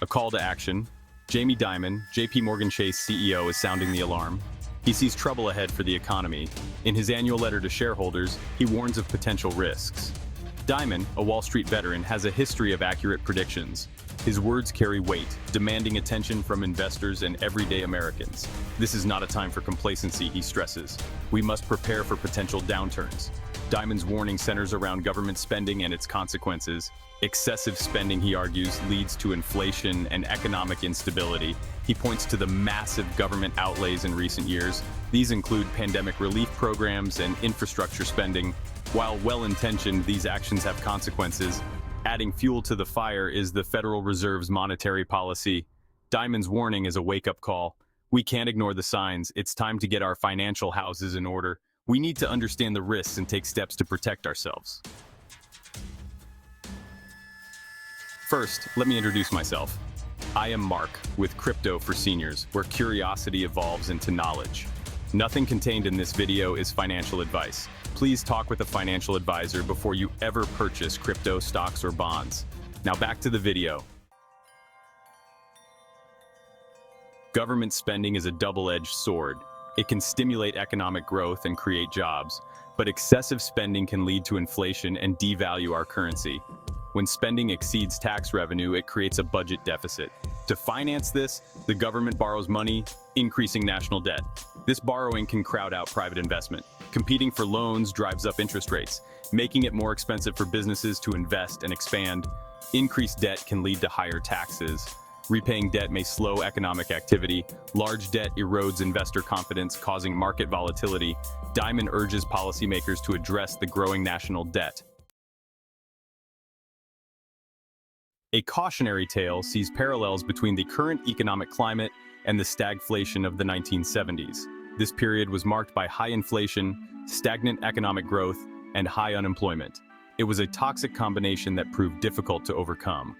A call to action. Jamie Dimon, Morgan CEO, is sounding the alarm. He sees trouble ahead for the economy. In his annual letter to shareholders, he warns of potential risks. Dimon, a Wall Street veteran, has a history of accurate predictions. His words carry weight, demanding attention from investors and everyday Americans. This is not a time for complacency, he stresses. We must prepare for potential downturns. Dimon's warning centers around government spending and its consequences. Excessive spending, he argues, leads to inflation and economic instability. He points to the massive government outlays in recent years. These include pandemic relief programs and infrastructure spending. While well-intentioned, these actions have consequences. Adding fuel to the fire is the Federal Reserve's monetary policy. Dimon's warning is a wake-up call. We can't ignore the signs. It's time to get our financial houses in order. We need to understand the risks and take steps to protect ourselves. First, let me introduce myself. I am Mark, with Crypto for Seniors, where curiosity evolves into knowledge. Nothing contained in this video is financial advice. Please talk with a financial advisor before you ever purchase crypto, stocks, or bonds. Now back to the video. Government spending is a double-edged sword. It can stimulate economic growth and create jobs, but excessive spending can lead to inflation and devalue our currency. When spending exceeds tax revenue, it creates a budget deficit. To finance this, the government borrows money, increasing national debt. This borrowing can crowd out private investment. Competing for loans drives up interest rates, making it more expensive for businesses to invest and expand. Increased debt can lead to higher taxes. Repaying debt may slow economic activity. Large debt erodes investor confidence, causing market volatility. Dimon urges policymakers to address the growing national debt. A cautionary tale sees parallels between the current economic climate and the stagflation of the 1970s. This period was marked by high inflation, stagnant economic growth, and high unemployment. It was a toxic combination that proved difficult to overcome.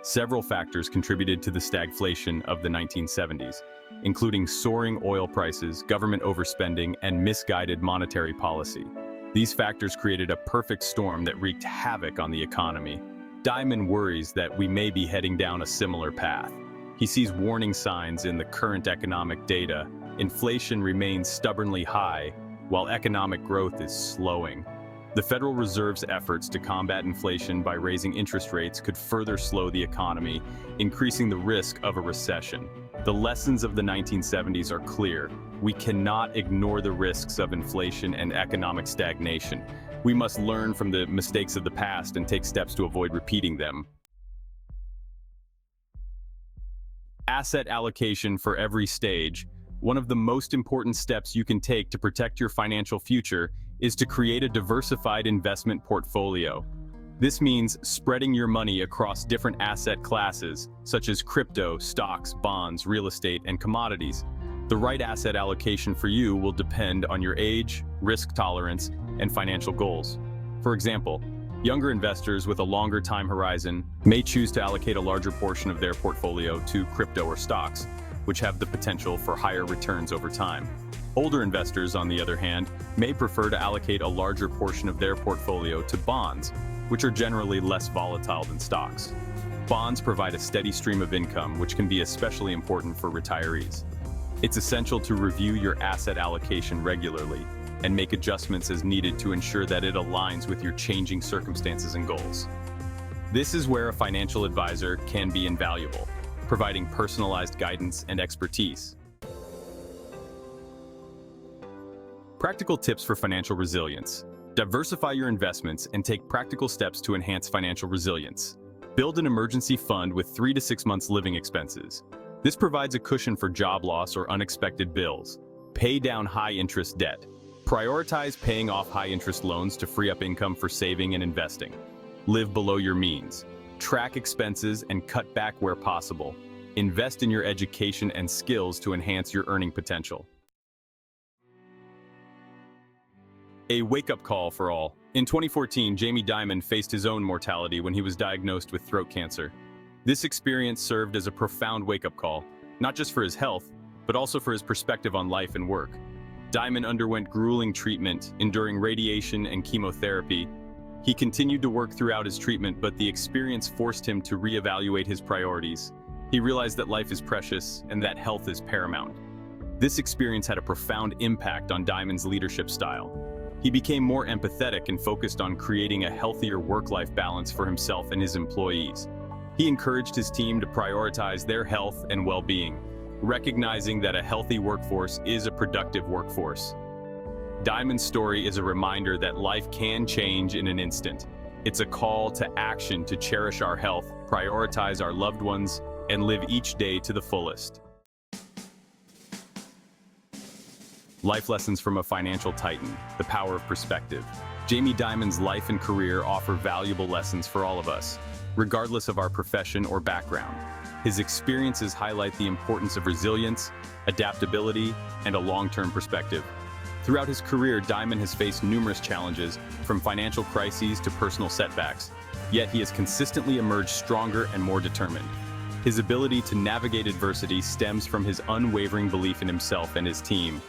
Several factors contributed to the stagflation of the 1970s, including soaring oil prices, government overspending, and misguided monetary policy. These factors created a perfect storm that wreaked havoc on the economy. Dimon worries that we may be heading down a similar path. He sees warning signs in the current economic data. Inflation remains stubbornly high, while economic growth is slowing. The Federal Reserve's efforts to combat inflation by raising interest rates could further slow the economy, increasing the risk of a recession. The lessons of the 1970s are clear. We cannot ignore the risks of inflation and economic stagnation. We must learn from the mistakes of the past and take steps to avoid repeating them. Asset allocation for every stage. One of the most important steps you can take to protect your financial future is to create a diversified investment portfolio. This means spreading your money across different asset classes, such as crypto, stocks, bonds, real estate, and commodities. The right asset allocation for you will depend on your age, risk tolerance, and financial goals. For example, younger investors with a longer time horizon may choose to allocate a larger portion of their portfolio to crypto or stocks, which have the potential for higher returns over time. Older investors, on the other hand, may prefer to allocate a larger portion of their portfolio to bonds, which are generally less volatile than stocks. Bonds provide a steady stream of income, which can be especially important for retirees. It's essential to review your asset allocation regularly and make adjustments as needed to ensure that it aligns with your changing circumstances and goals. This is where a financial advisor can be invaluable, providing personalized guidance and expertise. Practical tips for financial resilience. Diversify your investments and take practical steps to enhance financial resilience. Build an emergency fund with 3 to 6 months living expenses. This provides a cushion for job loss or unexpected bills. Pay down high-interest debt. Prioritize paying off high-interest loans to free up income for saving and investing. Live below your means. Track expenses and cut back where possible. Invest in your education and skills to enhance your earning potential. A wake-up call for all. In 2014, Jamie Dimon faced his own mortality when he was diagnosed with throat cancer. This experience served as a profound wake-up call, not just for his health, but also for his perspective on life and work. Dimon underwent grueling treatment, enduring radiation and chemotherapy. He continued to work throughout his treatment, but the experience forced him to reevaluate his priorities. He realized that life is precious and that health is paramount. This experience had a profound impact on Dimon's leadership style. He became more empathetic and focused on creating a healthier work-life balance for himself and his employees. He encouraged his team to prioritize their health and well-being, recognizing that a healthy workforce is a productive workforce. Dimon's story is a reminder that life can change in an instant. It's a call to action to cherish our health, prioritize our loved ones, and live each day to the fullest. Life lessons from a financial titan, the power of perspective. Jamie Dimon's life and career offer valuable lessons for all of us, regardless of our profession or background. His experiences highlight the importance of resilience, adaptability, and a long-term perspective. Throughout his career, Dimon has faced numerous challenges, from financial crises to personal setbacks, yet he has consistently emerged stronger and more determined. His ability to navigate adversity stems from his unwavering belief in himself and his team,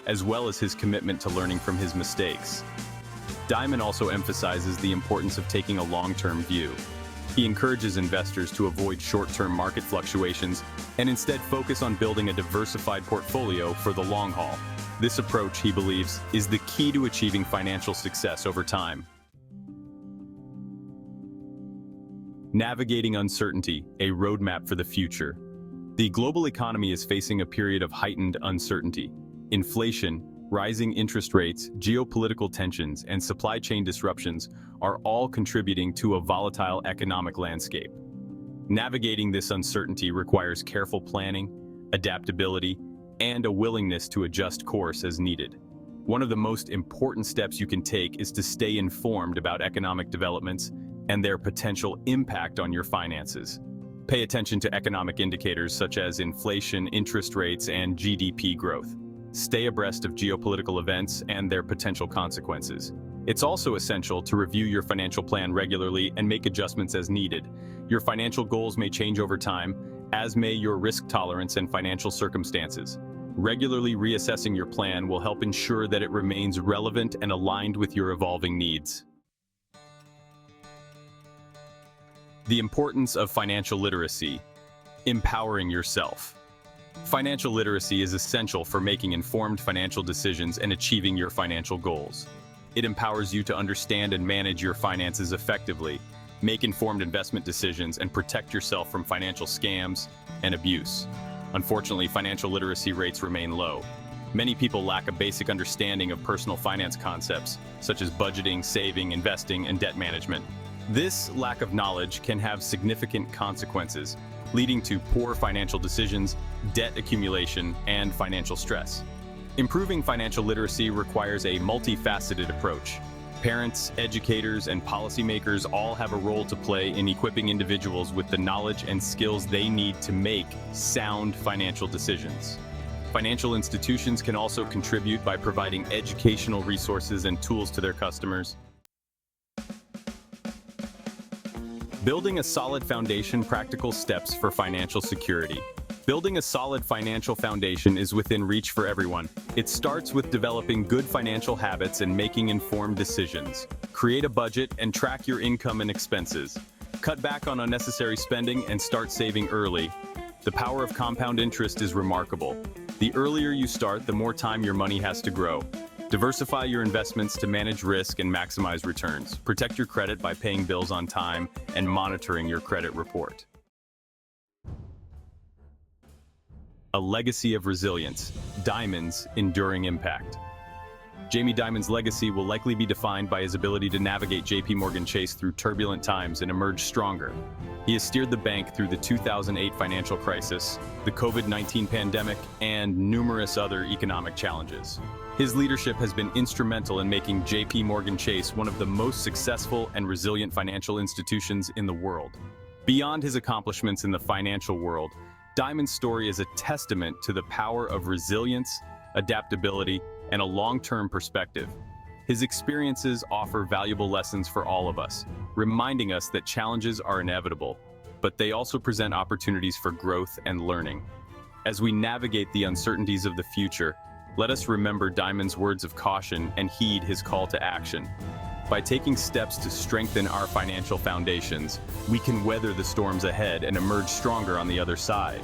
as well as his commitment to learning from his mistakes. Dimon also emphasizes the importance of taking a long-term view. He encourages investors to avoid short-term market fluctuations and instead focus on building a diversified portfolio for the long haul. This approach, he believes, is the key to achieving financial success over time. Navigating uncertainty, a roadmap for the future. The global economy is facing a period of heightened uncertainty. Inflation, rising interest rates, geopolitical tensions, and supply chain disruptions are all contributing to a volatile economic landscape. Navigating this uncertainty requires careful planning, adaptability, and a willingness to adjust course as needed. One of the most important steps you can take is to stay informed about economic developments and their potential impact on your finances. Pay attention to economic indicators such as inflation, interest rates, and GDP growth. Stay abreast of geopolitical events and their potential consequences. It's also essential to review your financial plan regularly and make adjustments as needed. Your financial goals may change over time, as may your risk tolerance and financial circumstances. Regularly reassessing your plan will help ensure that it remains relevant and aligned with your evolving needs. The importance of financial literacy. Empowering yourself. Financial literacy is essential for making informed financial decisions and achieving your financial goals. It empowers you to understand and manage your finances effectively, make informed investment decisions, and protect yourself from financial scams and abuse. Unfortunately, financial literacy rates remain low. Many people lack a basic understanding of personal finance concepts, such as budgeting, saving, investing, and debt management. This lack of knowledge can have significant consequences, leading to poor financial decisions, debt accumulation, and financial stress. Improving financial literacy requires a multifaceted approach. Parents, educators, and policymakers all have a role to play in equipping individuals with the knowledge and skills they need to make sound financial decisions. Financial institutions can also contribute by providing educational resources and tools to their customers. Building a solid foundation, practical steps for financial security. Building a solid financial foundation is within reach for everyone. It starts with developing good financial habits and making informed decisions. Create a budget and track your income and expenses. Cut back on unnecessary spending and start saving early. The power of compound interest is remarkable. The earlier you start, the more time your money has to grow. Diversify your investments to manage risk and maximize returns. Protect your credit by paying bills on time and monitoring your credit report. A legacy of resilience. Dimon's enduring impact. Jamie Dimon's legacy will likely be defined by his ability to navigate JP Morgan Chase through turbulent times and emerge stronger. He has steered the bank through the 2008 financial crisis, the COVID-19 pandemic, and numerous other economic challenges. His leadership has been instrumental in making JP Morgan Chase one of the most successful and resilient financial institutions in the world. Beyond his accomplishments in the financial world, Dimon's story is a testament to the power of resilience, adaptability, and a long-term perspective. His experiences offer valuable lessons for all of us, reminding us that challenges are inevitable, but they also present opportunities for growth and learning. As we navigate the uncertainties of the future, let us remember Dimon's words of caution and heed his call to action. By taking steps to strengthen our financial foundations, we can weather the storms ahead and emerge stronger on the other side.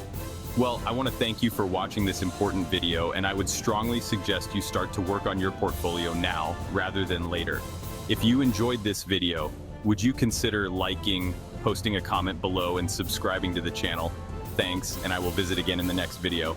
Well, I want to thank you for watching this important video, and I would strongly suggest you start to work on your portfolio now rather than later. If you enjoyed this video, would you consider liking, posting a comment below, and subscribing to the channel? Thanks, and I will visit again in the next video.